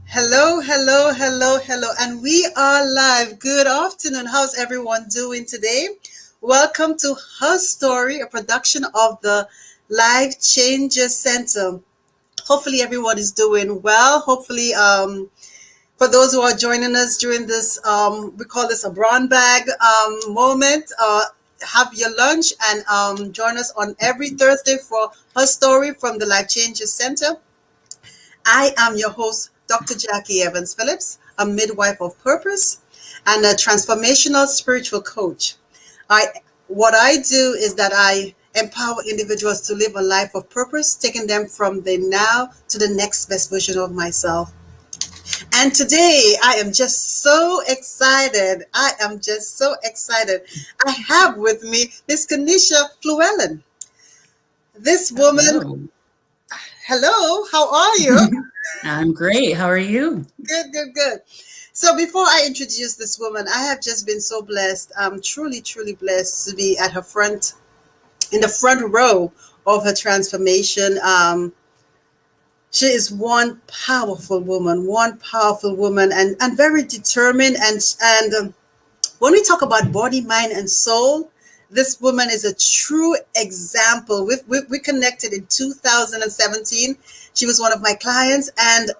Hello, hello, hello, hello, and we are live. Good afternoon. How's everyone doing today? Welcome to Her Story, a production of the Life Changer Center. Hopefully, everyone is doing well. Hopefully, for those who are joining us during this, we call this a brown bag moment. Have your lunch and join us on every Thursday for Her Story from the Life Changer Center. I am your host, Dr. Jackie Evans Phillips, a midwife of purpose and a transformational spiritual coach. I what I do is that I empower individuals to live a life of purpose, taking them from the now to the next best version of myself. And today I am just so excited. I am just so excited. I have with me Miss Kennisha Fluellen. This woman, Hello. hello, how are you? I'm great. How are you? Good, good, good. So before I introduce this woman, I have just been so blessed. I'm truly, truly blessed to be at her front, in the front row of her transformation. She is one powerful woman, and very determined. And when we talk about body, mind, and soul, this woman is a true example. We connected in 2017. She was one of my clients, and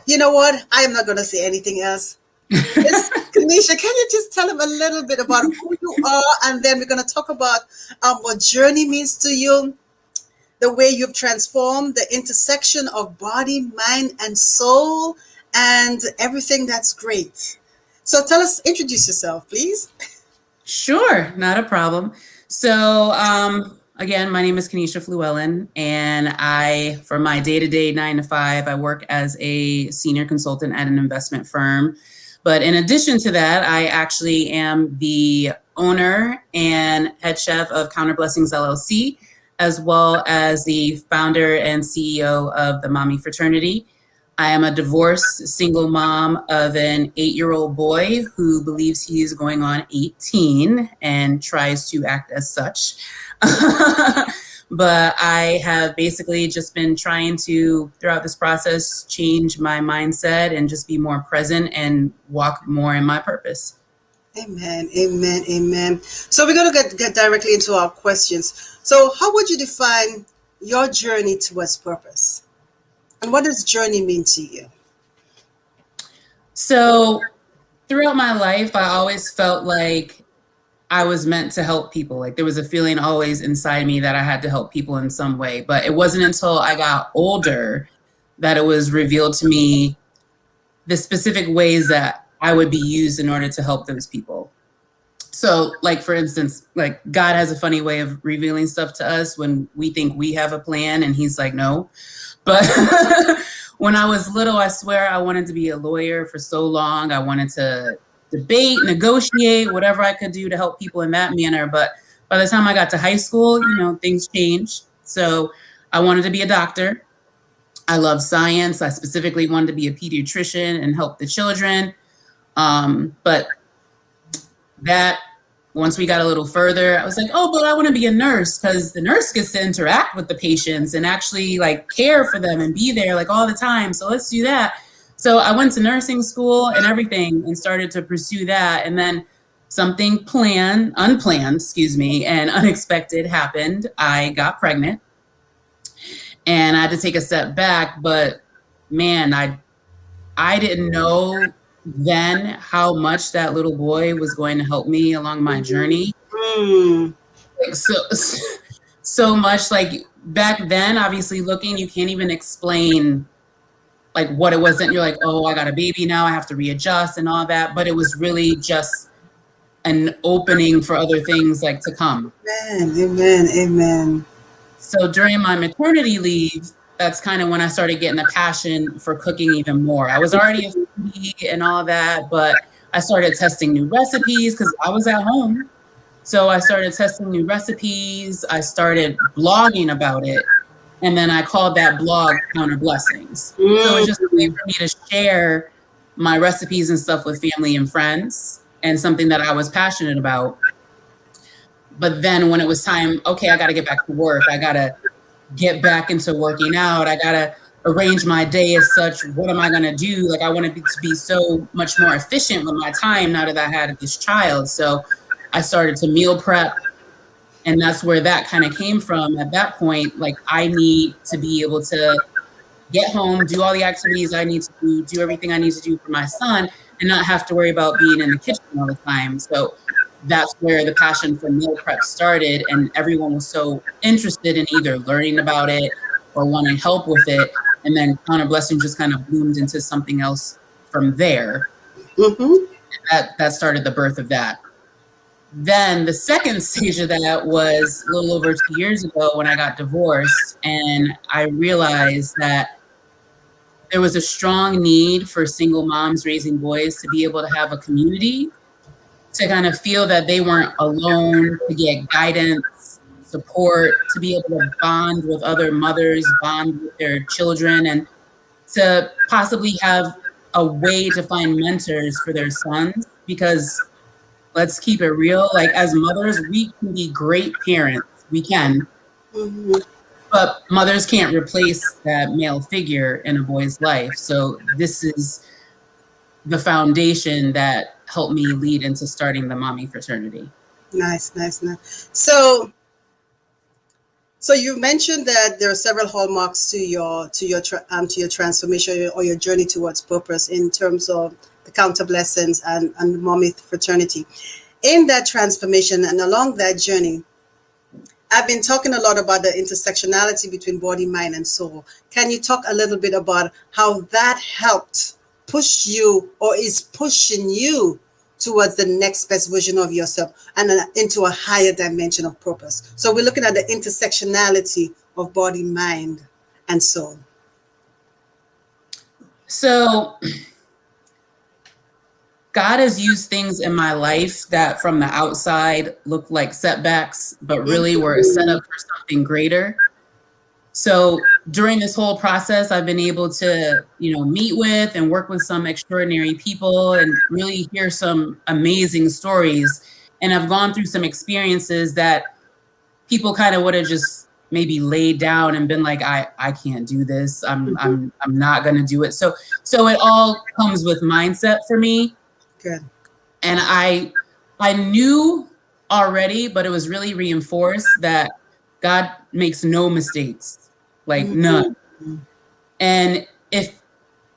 you know what? I am not going to say anything else. Miss Kanisha, can you just tell him a little bit about who you are? And then we're going to talk about what journey means to you, the way you've transformed, the intersection of body, mind, and soul, and everything that's great. So tell us, introduce yourself, please. Sure, not a problem. So, again, my name is Kennisha Fluellen, and for my day-to-day 9 to 5, I work as a senior consultant at an investment firm. But in addition to that, I actually am the owner and head chef of Counter Blessings LLC, as well as the founder and CEO of the Mommy Fraternity. I am a divorced single mom of an 8-year-old boy who believes he is going on 18 and tries to act as such. But I have basically just been trying to, throughout this process, change my mindset and just be more present and walk more in my purpose. Amen, amen, amen. So we're going to get directly into our questions. So how would you define your journey towards purpose? And what does journey mean to you? So throughout my life, I always felt like I was meant to help people. Like there was a feeling always inside me that I had to help people in some way. But it wasn't until I got older that it was revealed to me the specific ways that I would be used in order to help those people. So, like, for instance, like God has a funny way of revealing stuff to us when we think we have a plan and he's like, no. But when I was little, I swear I wanted to be a lawyer for so long. I wanted to debate, negotiate, whatever I could do to help people in that manner. But by the time I got to high school, things changed. So I wanted to be a doctor. I love science. I specifically wanted to be a pediatrician and help the children. But that once we got a little further, I was like, oh, but I want to be a nurse because the nurse gets to interact with the patients and actually like care for them and be there like all the time. So let's do that. So I went to nursing school and everything and started to pursue that. And then something unplanned, and unexpected happened. I got pregnant and I had to take a step back. But man, I didn't know then how much that little boy was going to help me along my journey. Mm. So much. Like back then, obviously looking, you can't even explain like what it was. And you're like, oh, I got a baby now, I have to readjust and all that. But it was really just an opening for other things like to come. Amen, amen, amen. So during my maternity leave, that's kind of when I started getting a passion for cooking even more. I was already a foodie and all that, but I started testing new recipes because I was at home. So I started testing new recipes. I started blogging about it. And then I called that blog Counter Blessings. So it was just a way for me to share my recipes and stuff with family and friends and something that I was passionate about. But then when it was time, okay, I got to get back to work. I got to get back into working out. I got to arrange my day as such. What am I going to do? Like, I want to be so much more efficient with my time now that I had this child. So I started to meal prep. And that's where that kind of came from. At that point, like, I need to be able to get home, do all the activities I need to do everything I need to do for my son, and not have to worry about being in the kitchen all the time. So that's where the passion for meal prep started. And everyone was so interested in either learning about it or wanting help with it. And then Counter Blessing just kind of bloomed into something else from there. Mm-hmm. That started the birth of that. Then the second stage of that was a little over 2 years ago when I got divorced, and I realized that there was a strong need for single moms raising boys to be able to have a community, to kind of feel that they weren't alone, to get guidance, support, to be able to bond with other mothers, bond with their children, and to possibly have a way to find mentors for their sons. Because let's keep it real, like, as mothers, we can be great parents. We can. Mm-hmm. But mothers can't replace that male figure in a boy's life. So this is the foundation that helped me lead into starting the Mommy Fraternity. Nice, nice, nice. So you mentioned that there are several hallmarks to your transformation or your journey towards purpose in terms of the Counter Blessings and the Mommy Fraternity. In that transformation and along that journey, I've been talking a lot about the intersectionality between body, mind, and soul. Can you talk a little bit about how that helped push you or is pushing you towards the next best version of yourself and into a higher dimension of purpose? So we're looking at the intersectionality of body, mind, and soul. So God has used things in my life that from the outside look like setbacks, but really were a setup for something greater. So during this whole process, I've been able to, meet with and work with some extraordinary people and really hear some amazing stories. And I've gone through some experiences that people kind of would have just maybe laid down and been like, I can't do this. I'm not going to do it. So it all comes with mindset for me. Good. And I knew already, but it was really reinforced that God makes no mistakes, like none. And if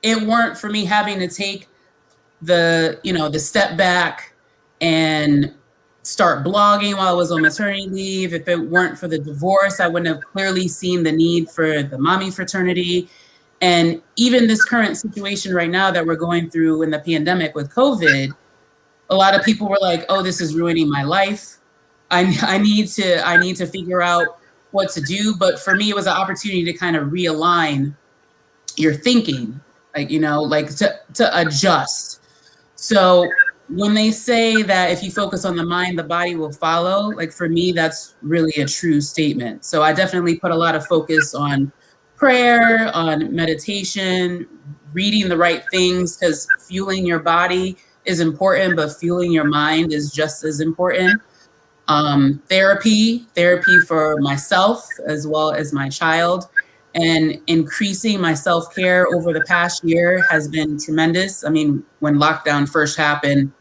it weren't for me having to take the step back and start blogging while I was on maternity leave, if it weren't for the divorce, I wouldn't have clearly seen the need for the Mommy Fraternity. And even this current situation right now that we're going through in the pandemic with COVID, a lot of people were like, oh, this is ruining my life. I need to figure out what to do. But for me, it was an opportunity to kind of realign your thinking, to adjust. So when they say that if you focus on the mind, the body will follow, like, for me, that's really a true statement. So I definitely put a lot of focus on prayer, on meditation, reading the right things, because fueling your body is important, but fueling your mind is just as important. Therapy for myself as well as my child, and increasing my self-care over the past year has been tremendous. I mean, when lockdown first happened,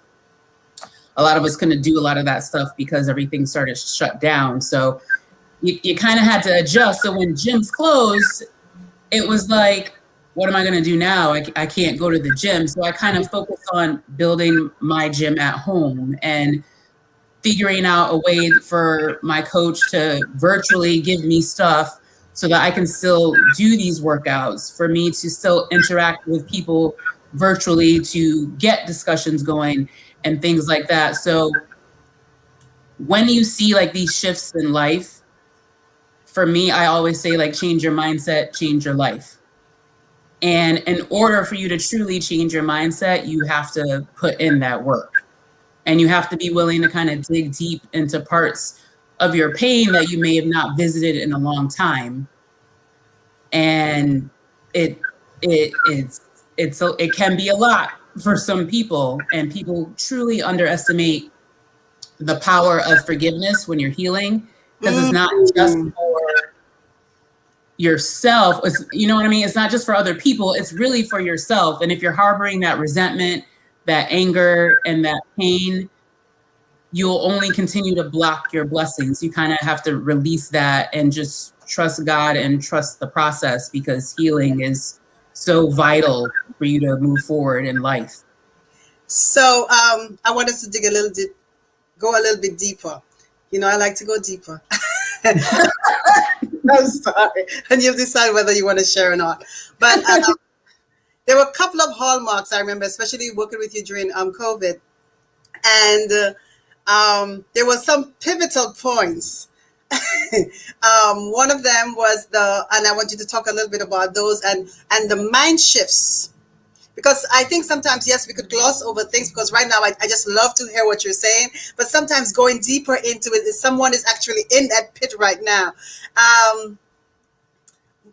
a lot of us couldn't do a lot of that stuff because everything started shut down. So you kind of had to adjust. So when gyms closed, it was like, what am I going to do now? I can't go to the gym. So I kind of focused on building my gym at home and figuring out a way for my coach to virtually give me stuff so that I can still do these workouts, for me to still interact with people virtually, to get discussions going and things like that. So when you see like these shifts in life, for me, I always say, like, change your mindset, change your life. And in order for you to truly change your mindset, you have to put in that work. And you have to be willing to kind of dig deep into parts of your pain that you may have not visited in a long time. And it can be a lot for some people, and people truly underestimate the power of forgiveness when you're healing, because it's not just for yourself. You know what I mean? It's not just for other people, it's really for yourself. And if you're harboring that resentment, that anger, and that pain, you'll only continue to block your blessings. You kind of have to release that and just trust God and trust the process, because healing is so vital for you to move forward in life. So I want us to dig a little bit, go a little bit deeper. You know, I like to go deeper. I'm sorry, and you'll decide whether you want to share or not. But there were a couple of hallmarks I remember, especially working with you during COVID, and there were some pivotal points. One of them was and I want you to talk a little bit about those, and the mind shifts. Because I think sometimes, yes, we could gloss over things, because right now I just love to hear what you're saying. But sometimes going deeper into it, if someone is actually in that pit right now.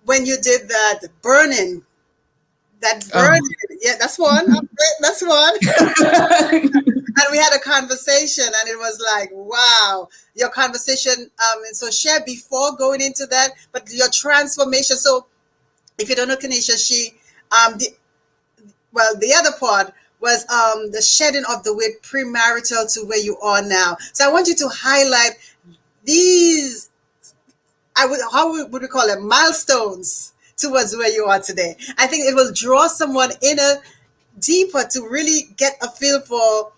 When you did that burning, yeah, that's one. That's one. And we had a conversation, and it was like, wow, your conversation. And so share before going into that, but your transformation. So if you don't know Kennisha, she, the other part was the shedding of the weight premarital to where you are now. So I want you to highlight these, how would we call it, milestones towards where you are today. I think it will draw someone deeper to really get a feel for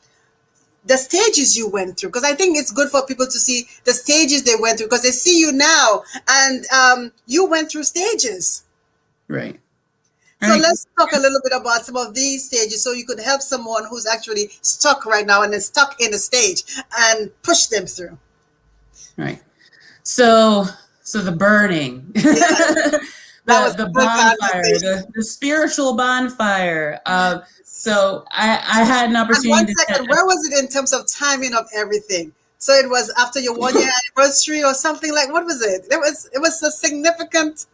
the stages you went through. Because I think it's good for people to see the stages they went through, because they see you now, and you went through stages. Right. So let's talk a little bit about some of these stages, so you could help someone who's actually stuck right now and is stuck in a stage, and push them through. Right. So the burning, the bonfire, the spiritual bonfire. So I had an opportunity. And 1 second, where was it in terms of timing of everything? So it was after your 1 year anniversary or something, like, what was it? It was a significant.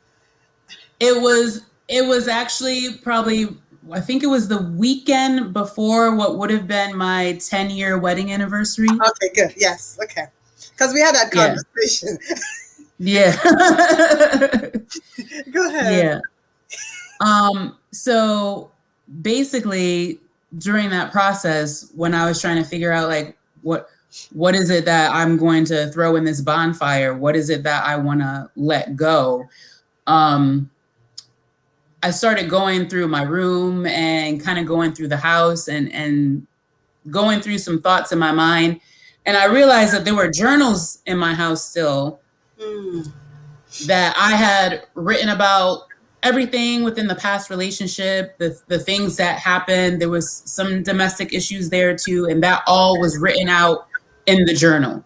It was actually probably, I think it was the weekend before what would have been my 10-year wedding anniversary. Okay, good. Yes. Okay. Because we had that conversation. Yeah. Go ahead. Yeah. So basically during that process, when I was trying to figure out, like, what is it that I'm going to throw in this bonfire? What is it that I want to let go? I started going through my room and kind of going through the house and going through some thoughts in my mind. And I realized that there were journals in my house still that I had written about everything within the past relationship, the things that happened. There was some domestic issues there too. And that all was written out in the journal.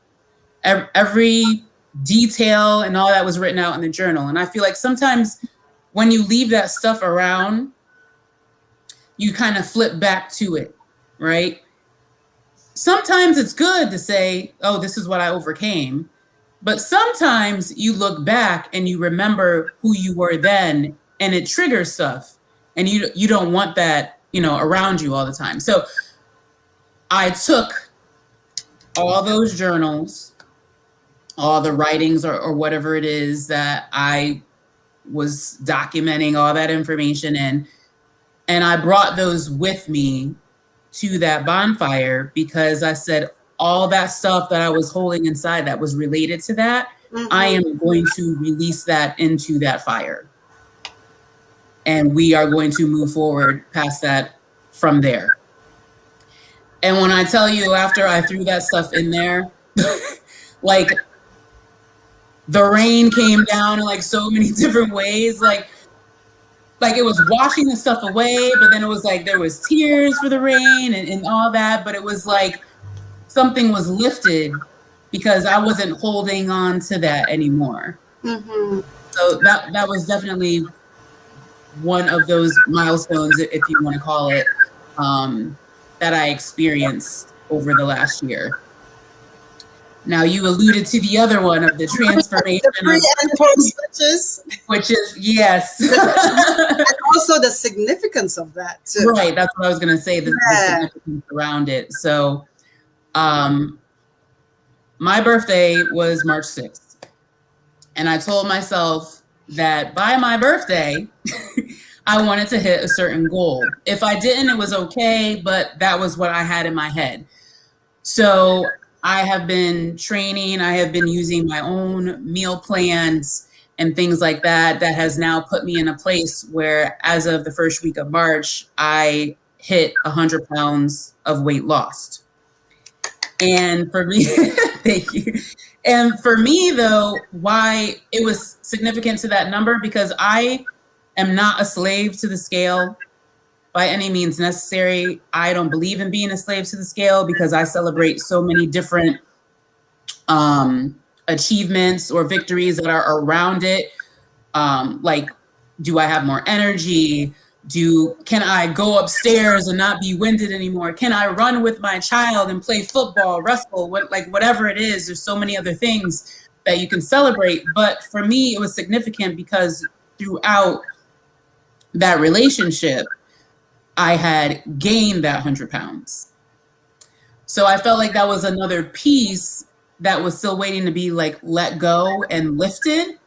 Every detail and all that was written out in the journal. And I feel like sometimes when you leave that stuff around, you kind of flip back to it, right? Sometimes it's good to say, oh, this is what I overcame. But sometimes you look back and you remember who you were then, and it triggers stuff. And you don't want that, around you all the time. So I took all those journals, all the writings or whatever it is that I was documenting all that information in, and I brought those with me to that bonfire, because I said all that stuff that I was holding inside that was related to that, I am going to release that into that fire. And we are going to move forward past that from there. And when I tell you, after I threw that stuff in there, like, the rain came down in like so many different ways. Like it was washing the stuff away, but then it was like there was tears for the rain and all that. But it was like something was lifted because I wasn't holding on to that anymore. So that was definitely one of those milestones, if you want to call it, that I experienced over the last year. Now, you alluded to the other one of the transformation. The pre and post switches. Which is, yes. And also the significance of that, too. Right, that's what I was going to say, the significance around it. So, my birthday was March 6th. And I told myself, that by my birthday, I wanted to hit a certain goal. If I didn't, it was okay, but that was what I had in my head. So I have been training, I have been using my own meal plans and things like that. That has now put me in a place where, as of the first week of March, I hit 100 pounds of weight lost. And for me, thank you. And for me, though, why it was significant to that number, because I am not a slave to the scale by any means necessary. I don't believe in being a slave to the scale because I celebrate so many different achievements or victories that are around it. Like, do I have more energy? Can I go upstairs and not be winded anymore? Can I run with my child and play football, wrestle, whatever it is? There's so many other things that you can celebrate. But for me, it was significant because throughout that relationship, I had gained that 100 pounds. So I felt like that was another piece that was still waiting to be like let go and lifted.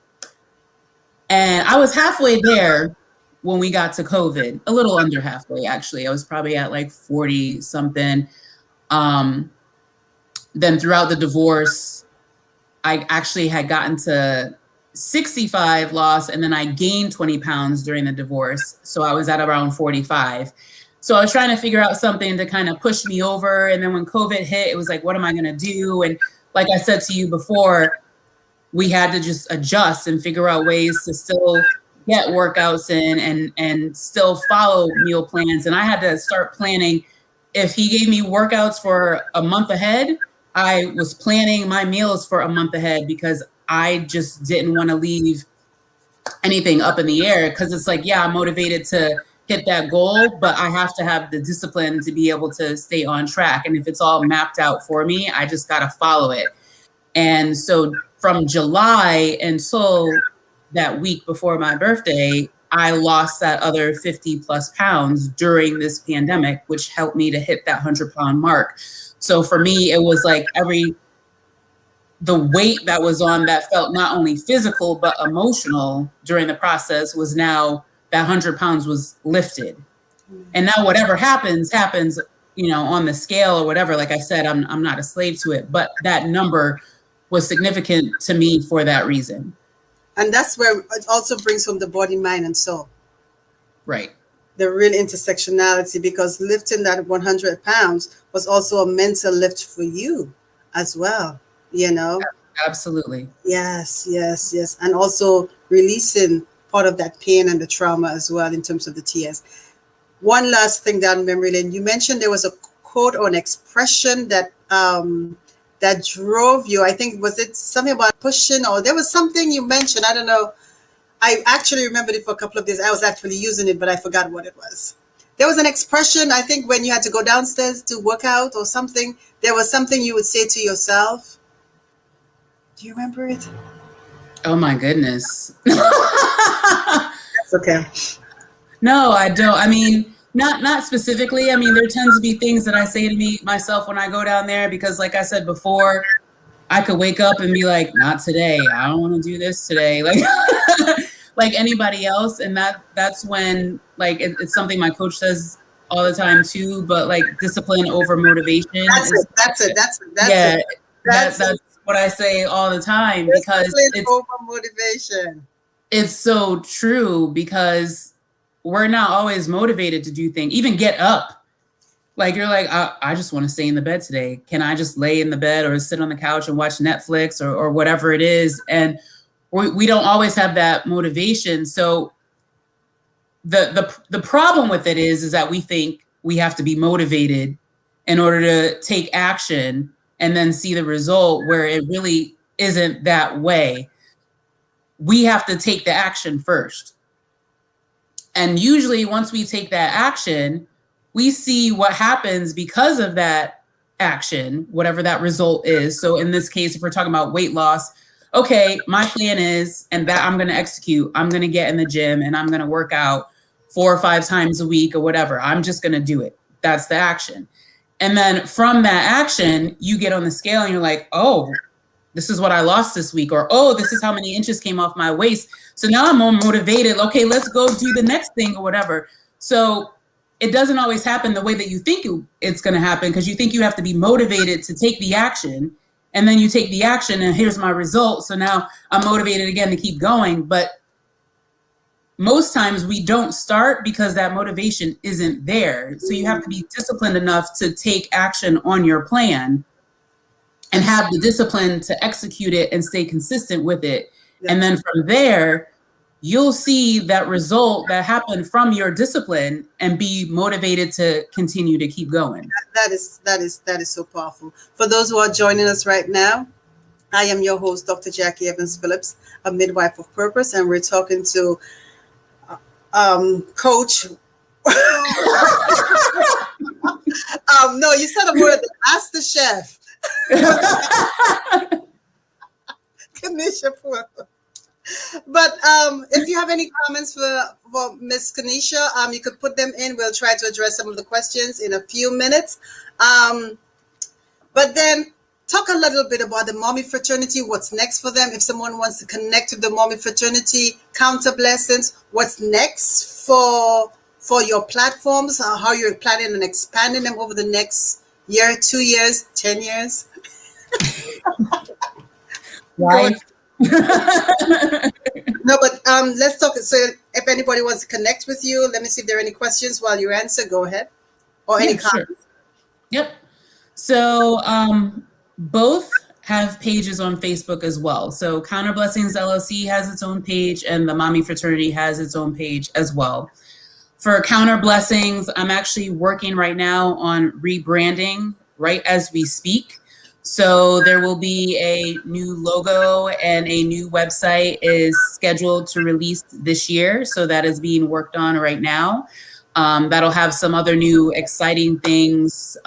And I was halfway there when we got to COVID, a little under halfway, actually. I was probably at like 40 something. Then throughout the divorce, I actually had gotten to 65 loss, and then I gained 20 pounds during the divorce. So I was at around 45. So I was trying to figure out something to kind of push me over. And then when COVID hit, it was like, what am I going to do? And like I said to you before, we had to just adjust and figure out ways to still get workouts in and still follow meal plans. And I had to start planning. If he gave me workouts for a month ahead, I was planning my meals for a month ahead because I just didn't want to leave anything up in the air, because it's like, yeah, I'm motivated to hit that goal, but I have to have the discipline to be able to stay on track. And if it's all mapped out for me, I just got to follow it. And so from July until that week before my birthday, I lost that other 50 plus pounds during this pandemic, which helped me to hit that 100-pound mark. So for me, it was like the weight that was on that felt not only physical, but emotional during the process was now that 100 pounds was lifted. And now whatever happens, on the scale or whatever. Like I said, I'm not a slave to it, but that number was significant to me for that reason. And that's where it also brings home the body, mind, and soul. Right. The real intersectionality, because lifting that 100 pounds was also a mental lift for you as well, Absolutely. Yes. And also releasing part of that pain and the trauma as well in terms of the TS. One last thing down memory lane. You mentioned there was a quote or an expression that that drove you. I think, was it something about pushing, or there was something you mentioned? I don't know. I actually remembered it for a couple of days. I was actually using it, but I forgot what it was. There was an expression, I think, when you had to go downstairs to work out or something. There was something you would say to yourself. Do you remember it? Oh my goodness. That's okay. No, I don't. I mean, not specifically. I mean, there tends to be things that I say to myself when I go down there, because like I said before, I could wake up and be like, not today. I don't want to do this today. Like, like anybody else. And that's when, like, it's something my coach says all the time too, but like discipline over motivation. That's it. That's what I say all the time, because it's over motivation. It's so true, because we're not always motivated to do things, even get up. Like, you're like, I just want to stay in the bed today. Can I just lay in the bed or sit on the couch and watch Netflix or whatever it is? And we don't always have that motivation. So the problem with it is that we think we have to be motivated in order to take action and then see the result, where it really isn't that way. We have to take the action first. And usually once we take that action, we see what happens because of that action, whatever that result is. So in this case, if we're talking about weight loss, okay, my plan is, and that I'm going to execute, I'm going to get in the gym and I'm going to work out 4 or 5 times a week or whatever. I'm just going to do it. That's the action. And then from that action, you get on the scale and you're like, oh, this is what I lost this week, or, oh, this is how many inches came off my waist. So now I'm more motivated. Okay, let's go do the next thing or whatever. So it doesn't always happen the way that you think it's going to happen, because you think you have to be motivated to take the action, and then you take the action and here's my result. So now I'm motivated again to keep going. But most times we don't start because that motivation isn't there. So you have to be disciplined enough to take action on your plan and have the discipline to execute it and stay consistent with it. Yeah. And then from there, you'll see that result that happened from your discipline and be motivated to continue to keep going. That is so powerful. For those who are joining us right now, I am your host, Dr. Jackie Evans Phillips, a midwife of purpose, and we're talking to Coach. No, you said a word. Ask the chef. Kennisha. But if you have any comments for Miss Kennisha, you could put them in. We'll try to address some of the questions in a few minutes. But then talk a little bit about the Mommy Fraternity. What's next for them? If someone wants to connect with the Mommy Fraternity, Counter Blessings, what's next for your platforms? How you're planning on expanding them over the next year, 2 years, 10 years? Right. No, but let's talk. So if anybody wants to connect with you, let me see if there are any questions while you answer. Go ahead. Or any comments. Sure. Yep. So both have pages on Facebook as well. So Counter Blessings LLC has its own page, and the Mommy Fraternity has its own page as well. For Counter Blessings, I'm actually working right now on rebranding right as we speak. So there will be a new logo, and a new website is scheduled to release this year. So that is being worked on right now. That'll have some other new exciting things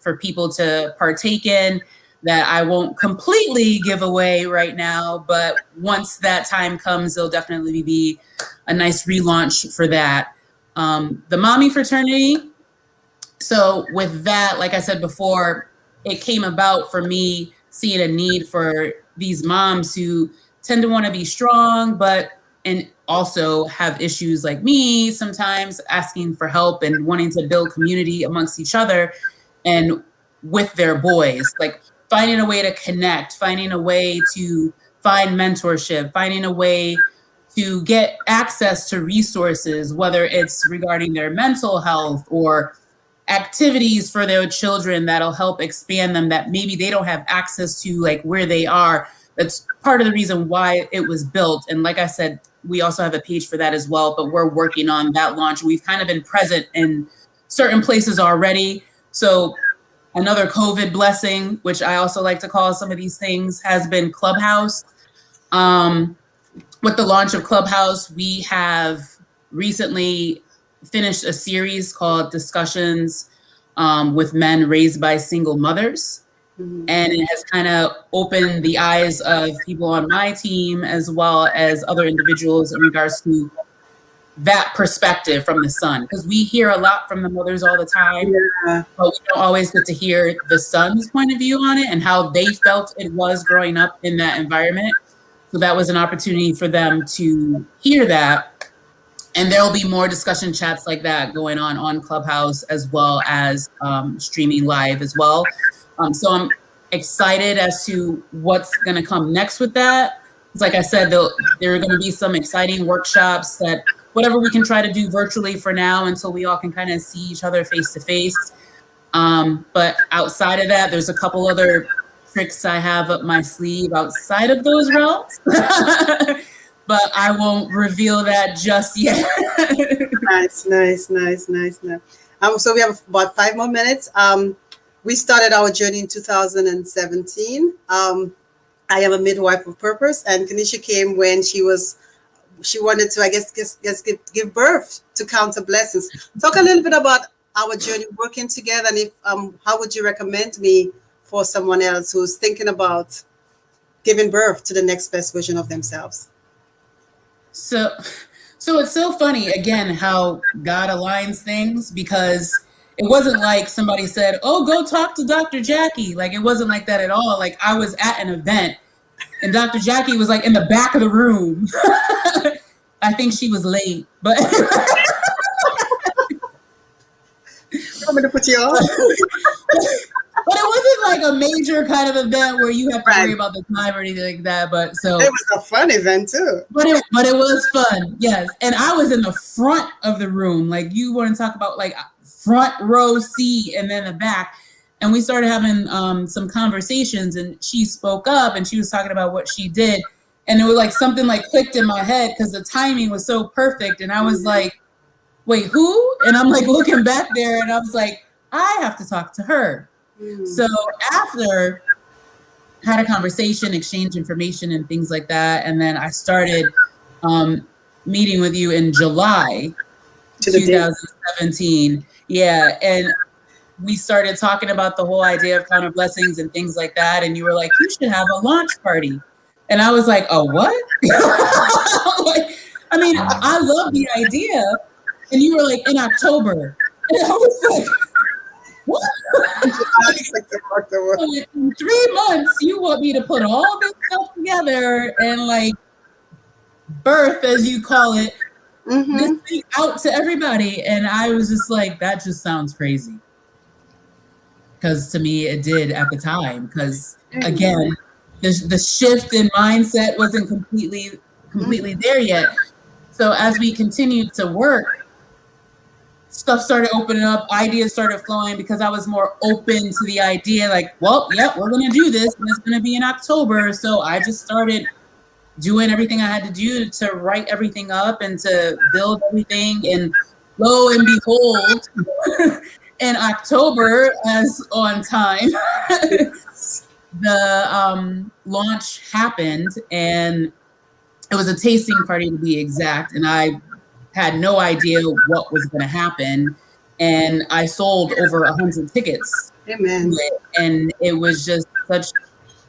for people to partake in that I won't completely give away right now. But once that time comes, there'll definitely be a nice relaunch for that. The Mommy Fraternity. So with that, like I said before, it came about for me seeing a need for these moms who tend to want to be strong, and also have issues like me sometimes, asking for help and wanting to build community amongst each other and with their boys, like finding a way to connect, finding a way to find mentorship, finding a way to get access to resources, whether it's regarding their mental health or activities for their children that'll help expand them that maybe they don't have access to, like where they are. That's part of the reason why it was built. And like I said, we also have a page for that as well, but we're working on that launch. We've kind of been present in certain places already. So another COVID blessing, which I also like to call some of these things, has been Clubhouse. With the launch of Clubhouse, we have recently finished a series called Discussions with Men Raised by Single Mothers. Mm-hmm. And it has kind of opened the eyes of people on my team as well as other individuals in regards to that perspective from the son. Because we hear a lot from the mothers all the time, but we don't always get to hear the son's point of view on it and how they felt it was growing up in that environment. So that was an opportunity for them to hear that. And there'll be more discussion chats like that going on Clubhouse, as well as streaming live as well. So I'm excited as to what's going to come next with that. It's like I said, there are going to be some exciting workshops that whatever we can try to do virtually for now until we all can kind of see each other face to face. But outside of that, there's a couple other tricks I have up my sleeve outside of those realms. But I won't reveal that just yet. Nice. So we have about 5 more minutes. We started our journey in 2017. I am a midwife of purpose, and Kennisha came when she wanted to, I guess, give birth to Counter Blessings. Talk a little bit about our journey working together, and if how would you recommend me for someone else who's thinking about giving birth to the next best version of themselves? So it's so funny, again, how God aligns things, because it wasn't like somebody said, oh, go talk to Dr. Jackie. Like, it wasn't like that at all. Like, I was at an event and Dr. Jackie was like in the back of the room. I think she was late, but You want me to put you on? but it wasn't like a major kind of event where you have to Right. worry about the time or anything like that. But so, It was a fun event too. but it was fun, yes. And I was in the front of the room, like you want to talk about like front row seat, and then the back. And we started having some conversations, and she spoke up, and she was talking about what she did, and it was like something like clicked in my head because the timing was so perfect, and I was like, "Wait, who?" And I'm like looking back there, and I was like, "I have to talk to her." So after had a conversation, exchange information and things like that, and then I started meeting with you in July To the day. 2017. Yeah, and we started talking about the whole idea of counter blessings and things like that, and you were like, "You should have a launch party," and I was like, "Oh, what?" Like, I mean, I love the idea, and you were like, "In October," and I was like, "What?" In 3 months, you want me to put all this stuff together and like birth, as you call it, this thing out to everybody. And I was just like, that just sounds crazy. Because to me, it did at the time. Because again, the shift in mindset wasn't completely there yet. So as we continued to work, stuff started opening up, ideas started flowing because I was more open to the idea, like, well, yep, we're going to do this, and it's going to be in October. So I just started doing everything I had to do to write everything up and to build everything. And lo and behold, in October, as on time, the launch happened, and it was a tasting party to be exact. And I had no idea what was going to happen, and I sold over 100 tickets. Amen. And it was just such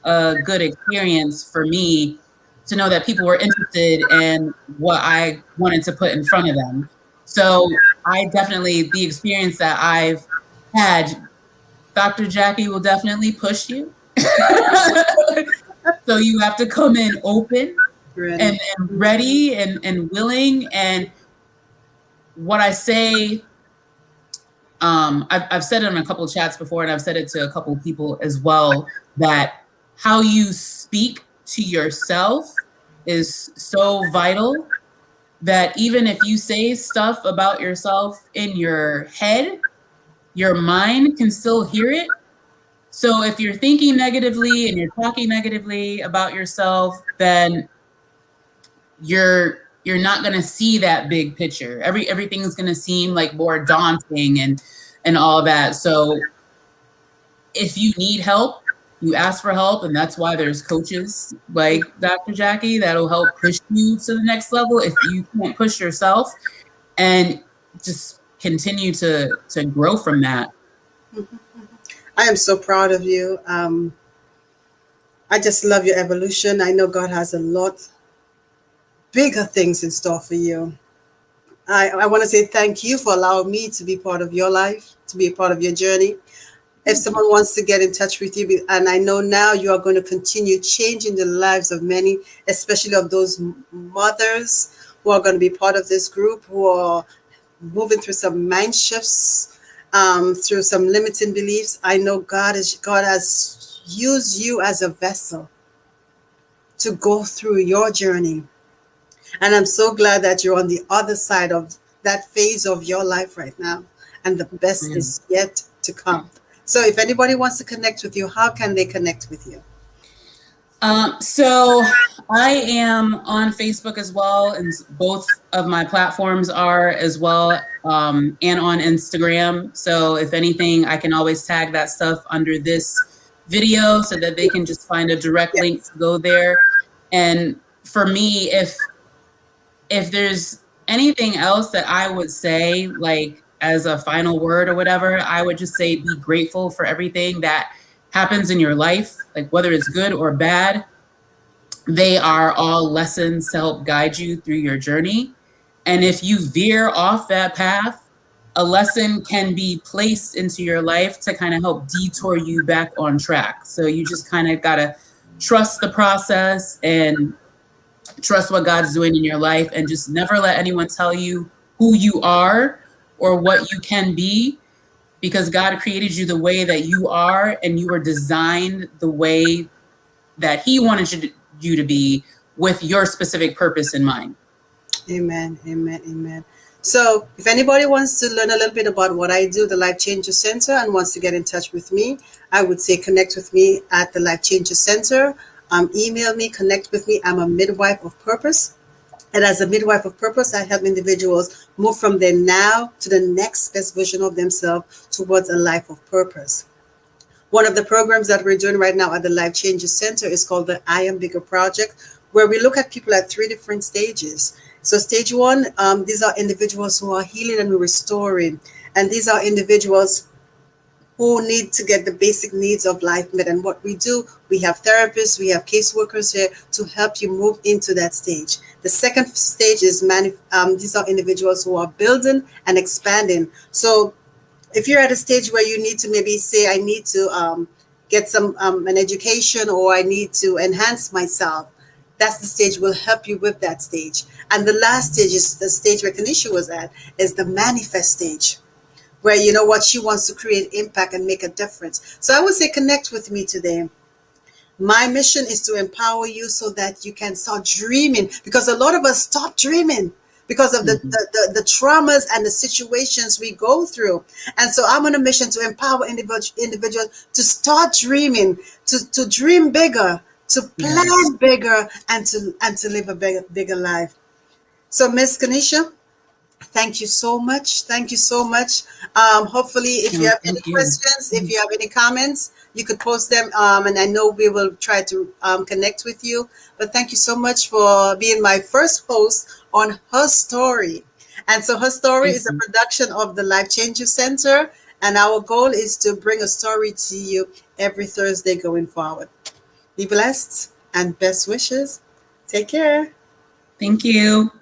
a good experience for me to know that people were interested in what I wanted to put in front of them. So I definitely, the experience that I've had, Dr. Jackie will definitely push you. So you have to come in open and ready and willing. And what I say, I've said it in a couple of chats before, and I've said it to a couple of people as well, that how you speak to yourself is so vital, that even if you say stuff about yourself in your head, your mind can still hear it. So if you're thinking negatively and you're talking negatively about yourself, then you're not going to see that big picture. Everything's going to seem like more daunting and all that. So if you need help, you ask for help, and that's why there's coaches like Dr. Jackie that'll help push you to the next level if you can't push yourself, and just continue to grow from that. I am so proud of you. I just love your evolution. I know God has a lot bigger things in store for you. I want to say thank you for allowing me to be part of your life, to be a part of your journey. If someone wants to get in touch with you, and I know now you are going to continue changing the lives of many, especially of those mothers who are going to be part of this group, who are moving through some mind shifts, through some limiting beliefs. I know God has used you as a vessel to go through your journey. And I'm so glad that you're on the other side of that phase of your life right now. And the best is yet to come. So if anybody wants to connect with you, how can they connect with you? So I am on Facebook as well, and both of my platforms are as well, and on Instagram. So if anything, I can always tag that stuff under this video so that they can just find a direct link to go there. And for me, if there's anything else that I would say, like as a final word or whatever, I would just say be grateful for everything that happens in your life, like whether it's good or bad. They are all lessons to help guide you through your journey. And if you veer off that path, a lesson can be placed into your life to kind of help detour you back on track. So you just kind of got to trust the process and trust what God's doing in your life, and just never let anyone tell you who you are or what you can be, because God created you the way that you are, and you were designed the way that He wanted you to be, with your specific purpose in mind. Amen. Amen. Amen. So, if anybody wants to learn a little bit about what I do, the Life Changer Center, and wants to get in touch with me, I would say connect with me at the Life Changer Center. Email me, connect with me. I'm a midwife of purpose. And as a midwife of purpose, I help individuals move from their now to the next best version of themselves towards a life of purpose. One of the programs that we're doing right now at the Life Changes Center is called the I Am Bigger Project, where we look at people at three different stages. So, stage one, these are individuals who are healing and restoring. And these are individuals who need to get the basic needs of life met. And what we do, we have therapists, we have caseworkers here to help you move into that stage. The second stage is these are individuals who are building and expanding. So if you're at a stage where you need to maybe say, I need to get some an education, or I need to enhance myself, that's the stage will help you with that stage. And the last stage is the stage where Kennisha was at, is the manifest stage, where you know what, she wants to create impact and make a difference. So I would say connect with me today. My mission is to empower you so that you can start dreaming, because a lot of us stop dreaming because of Mhm. the traumas and the situations we go through. And so I'm on a mission to empower individuals to start dreaming, to dream bigger, to Yes. plan bigger, and to live a bigger life. So Miss Kanisha, thank you so much. Thank you so much. Hopefully, if you No, have any thank you. questions, if you have any comments, you could post them. And I know we will try to connect with you. But thank you so much for being my first host on Her Story. And so, Her Story Thank is a you. production of the Life Changer Center. And our goal is to bring a story to you every Thursday going forward. Be blessed and best wishes. Take care. Thank you.